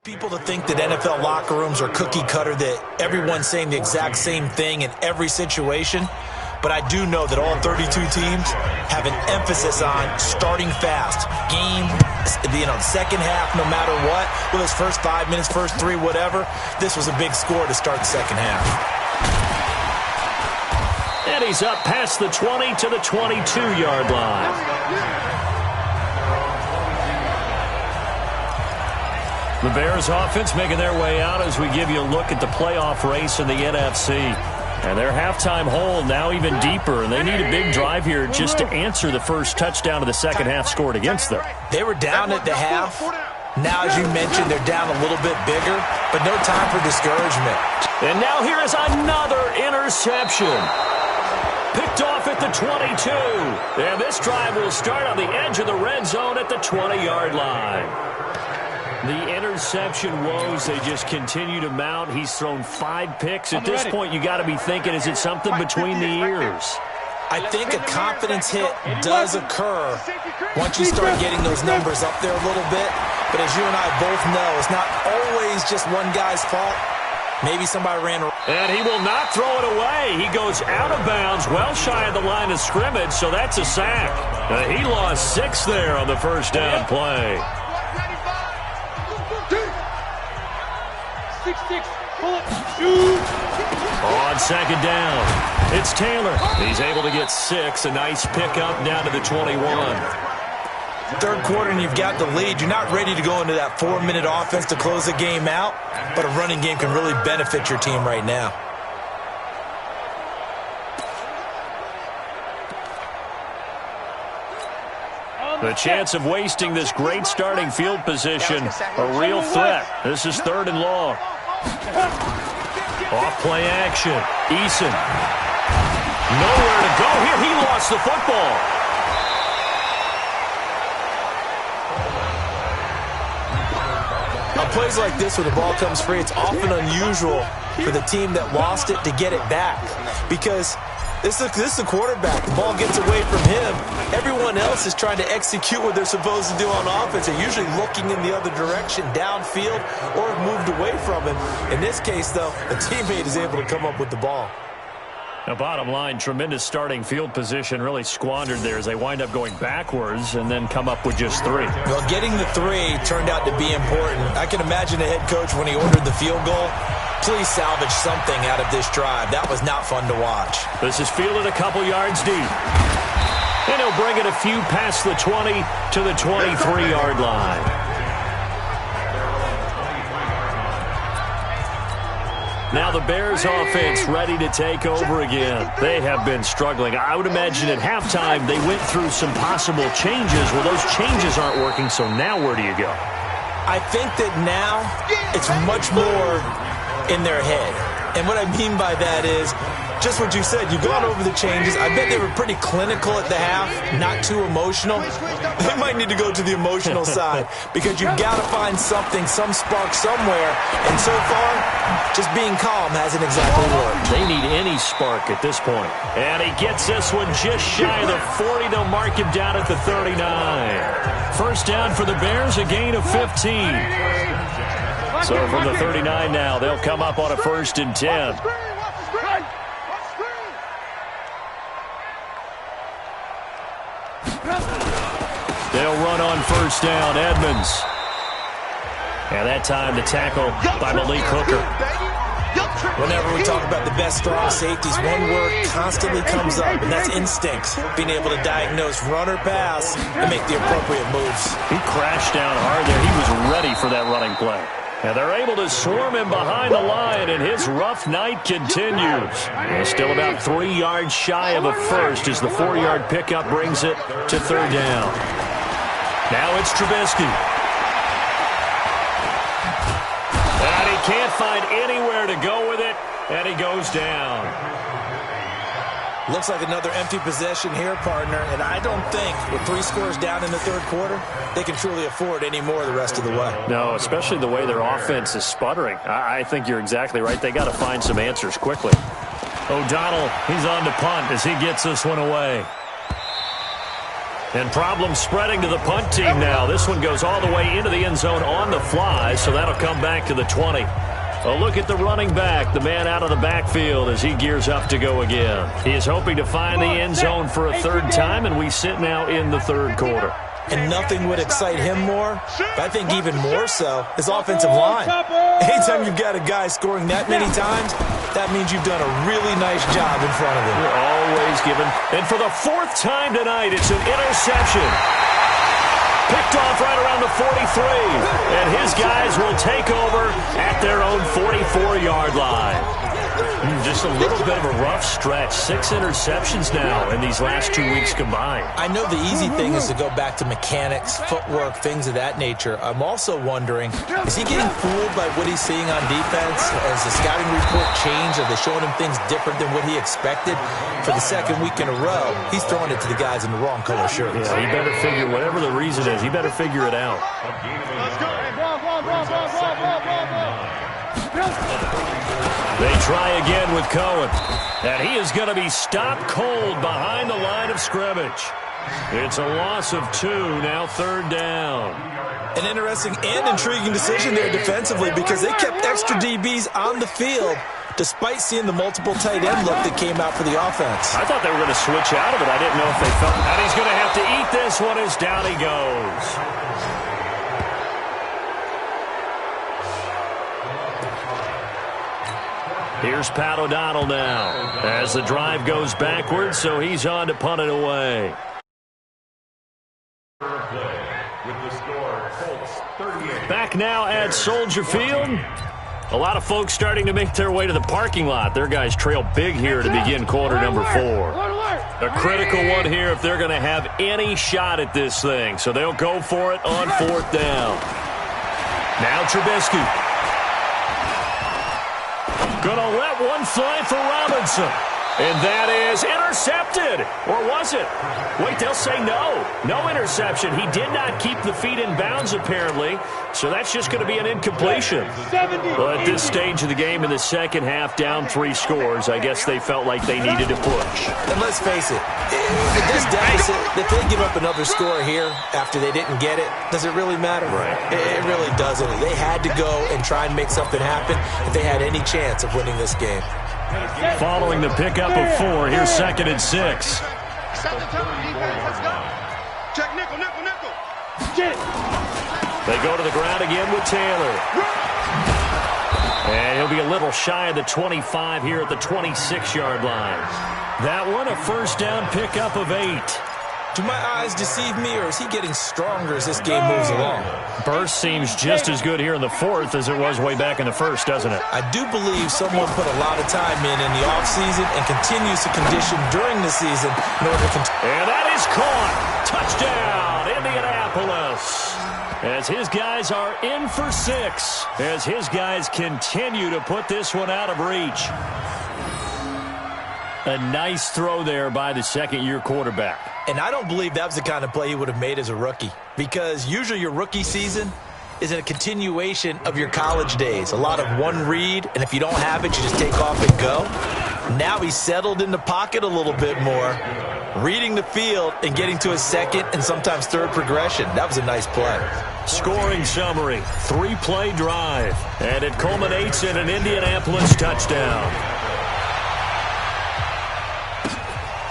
D: People to think that NFL locker rooms are cookie cutter, that everyone's saying the exact same thing in every situation. But I do know that all 32 teams have an emphasis on starting fast. Second half, no matter what, whether it's first 5 minutes, first 3, whatever, this was a big score to start the second half.
C: And he's up past the 20 to the 22-yard line. The Bears offense making their way out as we give you a look at the playoff race in the NFC. And their halftime hole now even deeper, and they need a big drive here just to answer the first touchdown of the second half scored against them.
D: They were down at the half. Now, as you mentioned, they're down a little bit bigger, but no time for discouragement.
C: And now here is another interception. Picked off at the 22. And this drive will start on the edge of the red zone at the 20-yard line. The interception woes, they just continue to mount. He's thrown 5 picks. At this point, you got to be thinking, is it something between the ears?
D: I think a confidence hit does occur once you start getting those numbers up there a little bit. But as you and I both know, it's not always just one guy's fault. Maybe somebody ran.
C: And he will not throw it away. He goes out of bounds, well shy of the line of scrimmage, so that's a sack. He lost 6 there on the first down play.
E: 6-6, pull it, shoot.
C: On second down, it's Taylor. He's able to get 6, a nice pickup down to the 21.
D: Third quarter and you've got the lead. You're not ready to go into that 4-minute offense to close the game out, but a running game can really benefit your team right now.
C: The chance of wasting this great starting field position, a real threat. This is 3rd and long. Off play action. Eason. Nowhere to go here. He lost the football.
D: On plays like this where the ball comes free, it's often unusual for the team that lost it to get it back, because this is the quarterback. The ball gets away from him. Everyone else is trying to execute what they're supposed to do on offense. They're usually looking in the other direction, downfield, or have moved away from him. In this case, though, the teammate is able to come up with the ball.
C: Now, bottom line, tremendous starting field position really squandered there as they wind up going backwards and then come up with just 3.
D: Well, getting the 3 turned out to be important. I can imagine the head coach when he ordered the field goal. Please salvage something out of this drive. That was not fun to watch.
C: This is fielded a couple yards deep. And he'll bring it a few past the 20 to the 23-yard line. Now the Bears offense ready to take over again. They have been struggling. I would imagine at halftime they went through some possible changes. Well, those changes aren't working, so now where do you go?
D: I think that now it's much more in their head. And what I mean by that is just what you said. You've gone over the changes. I bet they were pretty clinical at the half, not too emotional. They might need to go to the emotional side because you've got to find something, some spark somewhere. And so far, just being calm hasn't exactly worked.
C: They need any spark at this point. And he gets this one just shy of the 40. They'll mark him down at the 39. First down for the Bears, a gain of 15. So from the 39 now, they'll come up on a 1st and 10. They'll run on first down, Edmonds. And that time the tackle by Malik Hooker.
D: Whenever we talk about the best strong safeties, one word constantly comes up, and that's instinct. Being able to diagnose run or pass and make the appropriate moves.
C: He crashed down hard there. He was ready for that running play. And they're able to swarm him behind the line, and his rough night continues. And still about 3 yards shy of a first as the 4-yard pickup brings it to 3rd down. Now it's Trubisky. And he can't find anywhere to go with it, and he goes down.
D: Looks like another empty possession here, partner, and I don't think with 3 scores down in the 3rd quarter, they can truly afford any more the rest of the way.
C: No, especially the way their offense is sputtering. I think you're exactly right. They got to find some answers quickly. O'Donnell, he's on to punt as he gets this one away. And problems spreading to the punt team now. This one goes all the way into the end zone on the fly, so that'll come back to the 20. A look at the running back, the man out of the backfield as he gears up to go again. He is hoping to find the end zone for a third time, and we sit now in the third quarter.
D: And nothing would excite him more, but I think even more so, his offensive line. Anytime you've got a guy scoring that many times, that means you've done a really nice job in front of him.
C: You're always given. And for the fourth time tonight, it's an interception. Picked off right around the 43. And his guys will take over at their own 44-yard line. Just a little bit of a rough stretch. 6 interceptions now in these last 2 weeks combined.
D: I know the easy thing is to go back to mechanics, footwork, things of that nature. I'm also wondering, is he getting fooled by what he's seeing on defense? Has the scouting report changed? Are they showing him things different than what he expected? For the second week in a row, he's throwing it to the guys in the wrong color shirts.
C: Yeah, he better figure, whatever the reason is, he better figure it out. They try again with Cohen. And he is going to be stopped cold behind the line of scrimmage. It's a loss of 2, now third down.
D: An interesting and intriguing decision there defensively because they kept extra DBs on the field despite seeing the multiple tight end look that came out for the offense.
C: I thought they were going to switch out of it. I didn't know if they felt. And he's going to have to eat this one as down he goes. Here's Pat O'Donnell now as the drive goes backwards, so he's on to punt it away. Back now at Soldier Field. A lot of folks starting to make their way to the parking lot. Their guys trail big here to begin quarter number 4. A critical one here if they're going to have any shot at this thing. So they'll go for it on 4th down. Now Trubisky. Gonna let one fly for Robinson. And that is intercepted. Or was it? Wait, they'll say no. No interception. He did not keep the feet in bounds, apparently. So that's just going to be an incompletion. Well, at this stage of the game in the second half, down 3 scores, I guess they felt like they needed to push.
D: And let's face it, with this deficit, if they give up another score here after they didn't get it, does it really matter?
C: Right.
D: It really doesn't. They had to go and try and make something happen if they had any chance of winning this game.
C: Following the pickup of 4, here's 2nd and 6.
E: Check nickel.
C: They go to the ground again with Taylor. And he'll be a little shy of the 25 here at the 26-yard line. That one, a first down pickup of 8.
D: Do my eyes deceive me, or is he getting stronger as this game moves along?
C: Burst seems just as good here in the 4th as it was way back in the 1st, doesn't it?
D: I do believe someone put a lot of time in the offseason and continues to condition during the season in order to
C: And that is caught. Touchdown, Indianapolis. As his guys are in for 6. As his guys continue to put this one out of reach. A nice throw there by the second-year quarterback.
D: And I don't believe that was the kind of play he would have made as a rookie. Because usually your rookie season is a continuation of your college days. A lot of one read, and if you don't have it, you just take off and go. Now he's settled in the pocket a little bit more, reading the field and getting to his second and sometimes third progression. That was a nice play.
C: Scoring summary, 3-play drive. And it culminates in an Indianapolis touchdown.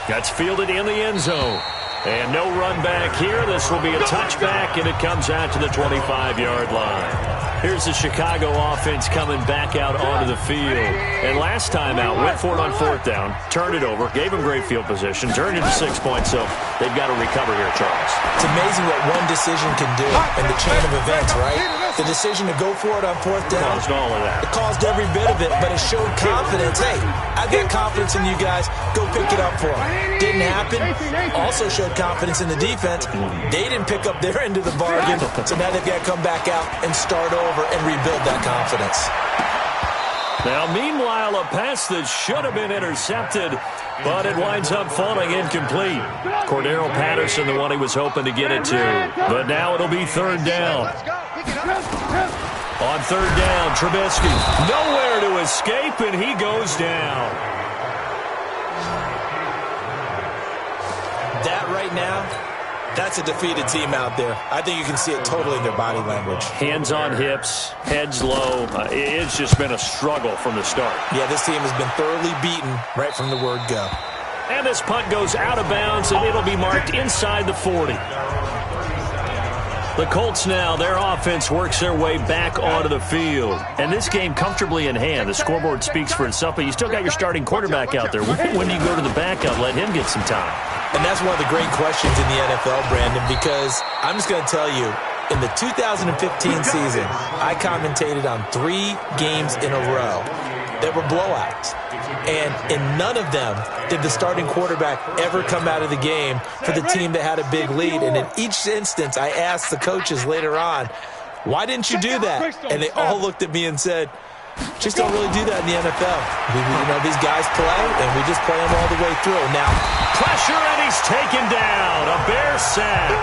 C: That's fielded in the end zone. And no run back here. This will be a touchback, and it comes out to the 25-yard line. Here's the Chicago offense coming back out onto the field. And last time out, went for it on 4th down, turned it over, gave him great field position, turned it to 6 points, so they've got to recover here, Charles.
D: It's amazing what one decision can do in the chain of events, right? The decision to go for it on 4th down.
C: Caused all of that.
D: It caused every bit of it, but it showed confidence. Hey, I've got confidence in you guys. Go pick it up for them. Didn't happen. Also showed confidence in the defense. They didn't pick up their end of the bargain, so now they've got to come back out and start over and rebuild that confidence.
C: Now, meanwhile, a pass that should have been intercepted, but it winds up falling incomplete. Cordero Patterson, the one he was hoping to get it to. But now it'll be 3rd down. On 3rd down, Trubisky nowhere to escape, and he goes down.
D: That right now That's a defeated team out there. I think you can see it totally in their body language.
C: Hands on hips, heads low. It's just been a struggle from the start.
D: Yeah, this team has been thoroughly beaten right from the word go.
C: And this punt goes out of bounds, and it'll be marked inside the 40. The Colts now, their offense works their way back onto the field. And this game comfortably in hand. The scoreboard speaks for itself, but you still got your starting quarterback out there. When do you go to the backup, let him get some time?
D: And that's one of the great questions in the NFL, Brandon, because I'm just going to tell you, in the 2015 season, I commentated on 3 games in a row that were blowouts. And in none of them did the starting quarterback ever come out of the game for the team that had a big lead. And in each instance, I asked the coaches later on, why didn't you do that? And they all looked at me and said, just don't really do that in the NFL. These guys play, and we just play them all the way through. Now,
C: pressure, and he's taken down. A Bear sack.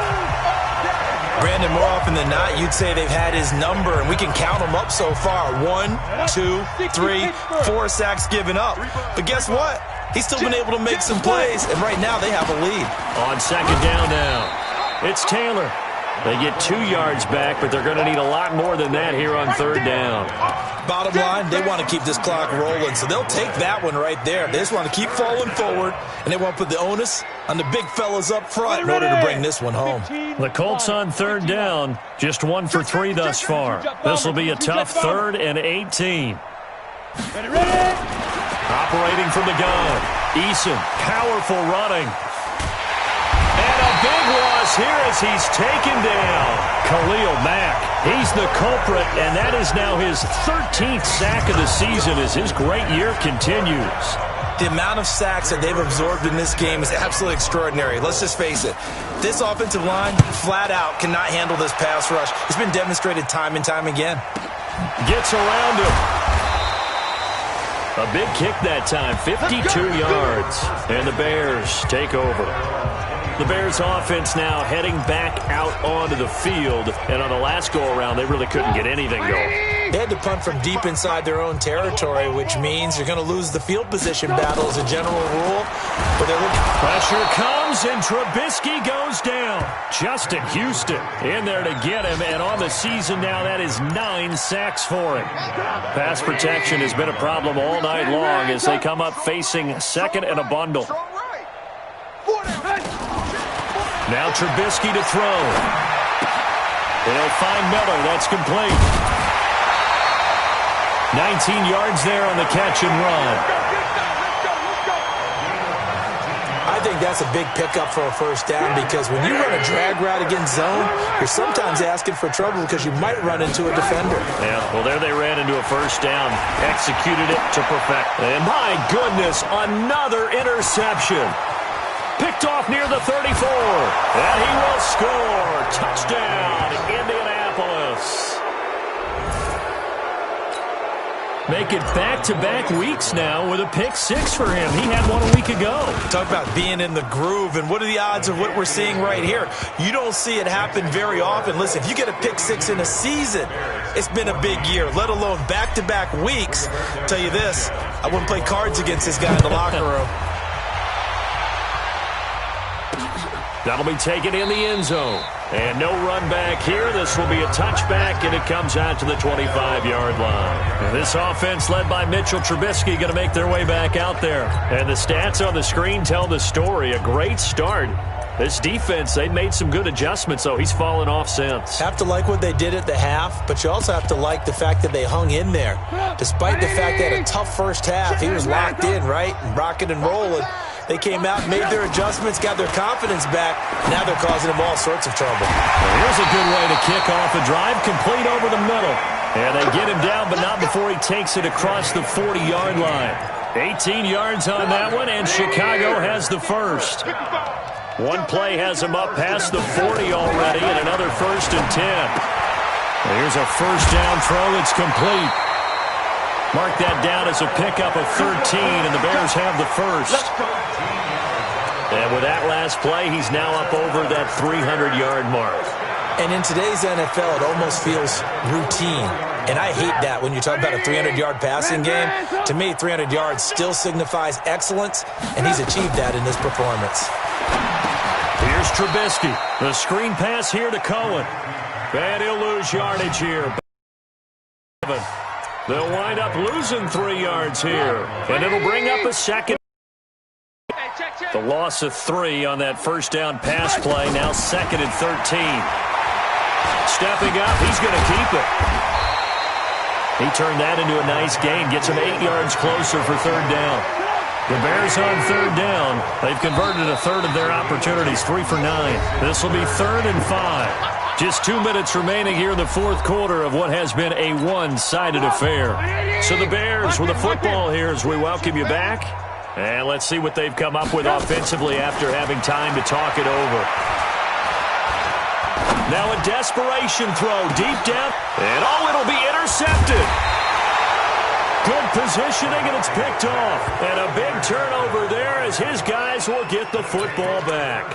D: Brandon, more often than not, you'd say they've had his number, and we can count them up so far. 1, 2, 3, 4 sacks given up. But guess what? He's still been able to make some plays, and right now they have a lead.
C: On second down now, it's Taylor. They get 2 yards back, but they're going to need a lot more than that here on third down.
D: Bottom line, they want to keep this clock rolling, so they'll take that one right there. They just want to keep falling forward, and they want to put the onus on the big fellas up front in order to bring this one home.
C: The Colts on third down, just 1 for 3 thus far. This will be a tough 3rd and 18. Operating from the gun, Eason, powerful running. And a big loss here as he's taken down. Khalil Mack, he's the culprit, and that is now his 13th sack of the season as his great year continues.
D: The amount of sacks that they've absorbed in this game is absolutely extraordinary. Let's just face it. This offensive line, flat out, cannot handle this pass rush. It's been demonstrated time and time again.
C: Gets around him. A big kick that time, 52 yards. And the Bears take over. The Bears offense now heading back out onto the field. And on the last go-around, they really couldn't get anything going.
D: They had to punt from deep inside their own territory, which means you're going to lose the field position battle as a general rule. But
C: pressure comes, and Trubisky goes down. Justin Houston in there to get him. And on the season now, that is 9 sacks for him. Pass protection has been a problem all night long as they come up facing second and a bundle. Now Trubisky to throw. They'll find Miller. That's complete. 19 yards there on the catch and run.
D: I think that's a big pickup for a first down because when you run a drag route against zone, you're sometimes asking for trouble because you might run into a defender.
C: Yeah, well, there they ran into a first down. Executed it to perfection. And my goodness, another interception. Picked off near the 34. And he will score. Touchdown, Indianapolis. Make it back-to-back weeks now with a pick 6 for him. He had one a week ago.
D: Talk about being in the groove, and what are the odds of what we're seeing right here? You don't see it happen very often. Listen, if you get a pick 6 in a season, it's been a big year, let alone back-to-back weeks. I'll tell you this, I wouldn't play cards against this guy in the locker room.
C: That'll be taken in the end zone. And no run back here. This will be a touchback, and it comes out to the 25-yard line. And this offense led by Mitchell Trubisky going to make their way back out there. And the stats on the screen tell the story. A great start. This defense, they made some good adjustments, though. He's fallen off since.
D: Have to like what they did at the half, but you also have to like the fact that they hung in there. Despite the fact they had a tough first half, he was locked in, right? And rocking and rolling. They came out, made their adjustments, got their confidence back. Now they're causing them all sorts of trouble.
C: Well, here's a good way to kick off a drive, complete over the middle. And they get him down, but not before he takes it across the 40-yard line. 18 yards on that one, and Chicago has the first. One play has him up past the 40 already, and another 1st and 10. Here's a first down throw that's complete. Mark that down as a pickup of 13, and the Bears have the first. And with that last play, he's now up over that 300-yard mark.
D: And in today's NFL, it almost feels routine. And I hate that when you talk about a 300-yard passing game. To me, 300 yards still signifies excellence, and he's achieved that in this performance.
C: Here's Trubisky. The screen pass here to Cohen. And he'll lose yardage here. They'll wind up losing 3 yards here. And it'll bring up a second. The loss of 3 on that first down pass play. Now 2nd and 13. Stepping up, he's going to keep it. He turned that into a nice gain. Gets him 8 yards closer for 3rd down. The Bears on 3rd down. They've converted a third of their opportunities, 3 for 9. This will be 3rd and 5. Just 2 minutes remaining here in the 4th quarter of what has been a one-sided affair. So the Bears with the football here as we welcome you back. And let's see what they've come up with offensively after having time to talk it over. Now a desperation throw deep down. And it'll be intercepted. Good positioning, and it's picked off. And a big turnover there as his guys will get the football back.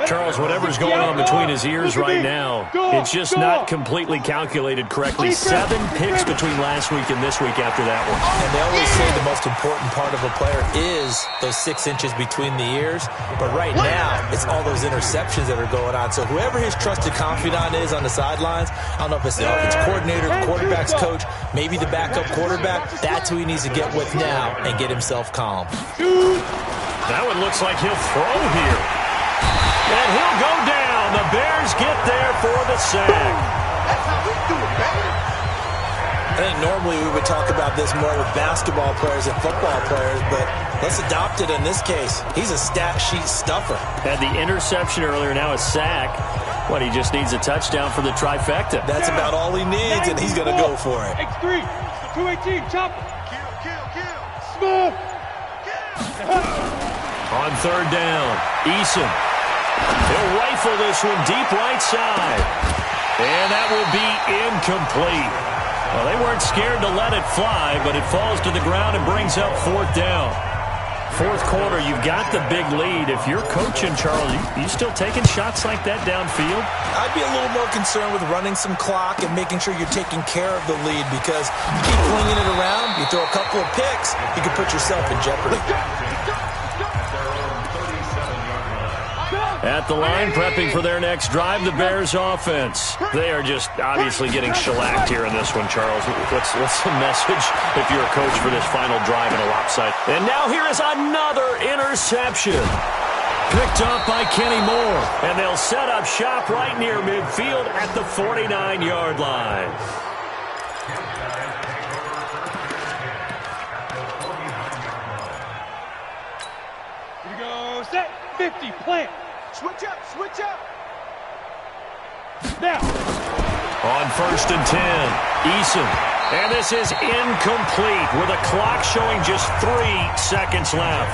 C: Charles, whatever's going on between his ears right now, it's just not completely calculated correctly. 7 picks between last week and this week after that one.
D: And they always say the most important part of a player is those 6 inches between the ears. But right now, it's all those interceptions that are going on. So whoever his trusted confidant is on the sidelines, I don't know if it's the offensive coordinator, the quarterback's coach, maybe the backup quarterback, that's who he needs to get with now and get himself calm.
C: That one looks like he'll throw here. And he'll go down. The Bears get there for the sack.
A: That's how we do it, baby.
D: I think normally we would talk about this more with basketball players and football players, but let's adopt it in this case. He's a stat sheet stuffer.
C: Had the interception earlier, now a sack. What, he just needs a touchdown for the trifecta.
D: That's about all he needs, and he's going to go for it.
E: X3, 218, chopper.
A: Kill.
E: Smooth.
C: On 3rd down, Eason. He'll rifle this one deep right side. And that will be incomplete. Well, they weren't scared to let it fly, but it falls to the ground and brings up 4th down. 4th quarter, you've got the big lead. If you're coaching, Charles, you still taking shots like that downfield?
D: I'd be a little more concerned with running some clock and making sure you're taking care of the lead, because you keep flinging it around, you throw a couple of picks, you can put yourself in jeopardy.
C: At the line, prepping for their next drive, the Bears offense. They are just obviously getting shellacked here in this one, Charles. What's the message if you're a coach for this final drive in a lopside? And now here is another interception. Picked off by Kenny Moore. And they'll set up shop right near midfield at the 49-yard line.
E: Here we go, set, 50, plant.
A: Switch up.
E: Now.
C: On 1st and 10, Eason. And this is incomplete with a clock showing just 3 seconds left.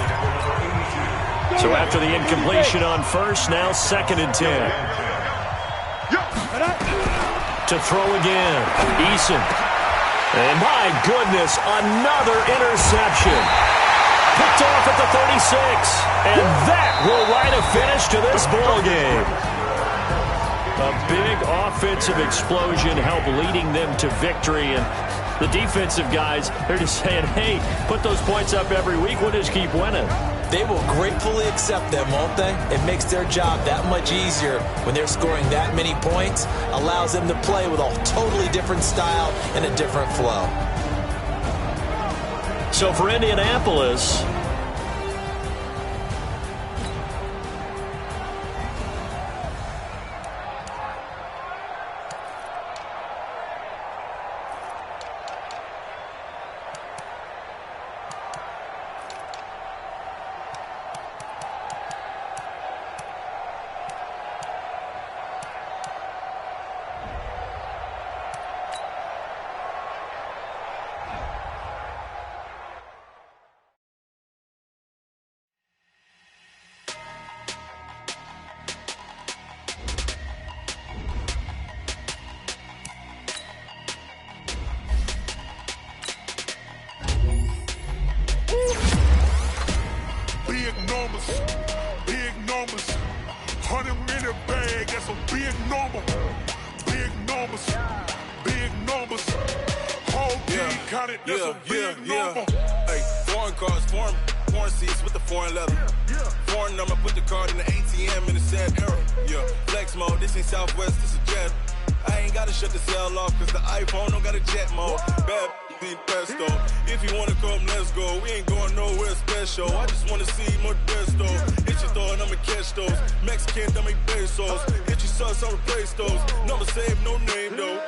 C: So after the incompletion on 1st, now 2nd and 10. To throw again, Eason. And my goodness, another interception. Picked off at the 36. And that will write a finish to this ball game. A big offensive explosion helped leading them to victory. And the defensive guys, they're just saying, hey, put those points up every week. We'll just keep winning.
D: They will gratefully accept them, won't they? It makes their job that much easier when they're scoring that many points. Allows them to play with a totally different style and a different flow.
C: So for Indianapolis,
G: Big numbers, 100 in a bag, that's a big number. Big numbers, whole team counted, that's a big number.
H: Hey, foreign cars, foreign porn seats with the foreign leather. Foreign number, put the card in the ATM in the sad era. Yeah, flex mode, this ain't Southwest, this is Jet. I ain't gotta shut the cell off, cause the iPhone don't got a jet mode. Bad need pesto. If you wanna come, let's go. We ain't going nowhere special. I just wanna see more Modesto. Hit your throw and I'ma catch those. Mexican, dummy pesos. Hit your sauce, I'll replace those. Number save, no name though.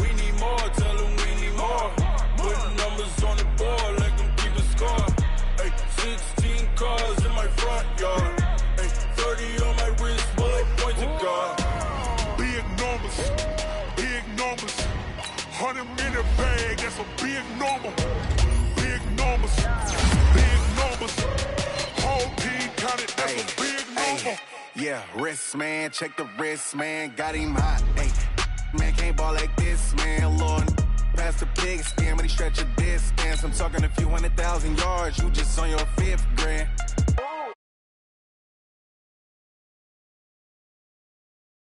H: We need more, tell them we need more. Putting numbers on the board, like them keep a score. Ay, 16 cars in my front yard. Ay, 30 on my wrist, bullet point to God.
G: Big numbers, big numbers. 100 in the bag, that's a big number. Big numbers, big numbers. Whole team counted, that's a big number.
H: Yeah, wrist man, check the wrist man, got him hot. Ay, man can't ball like this, man. Lord, past the pig skin, but he stretch a distance. I'm talking a few 100,000 yards, you just on your 5th grand.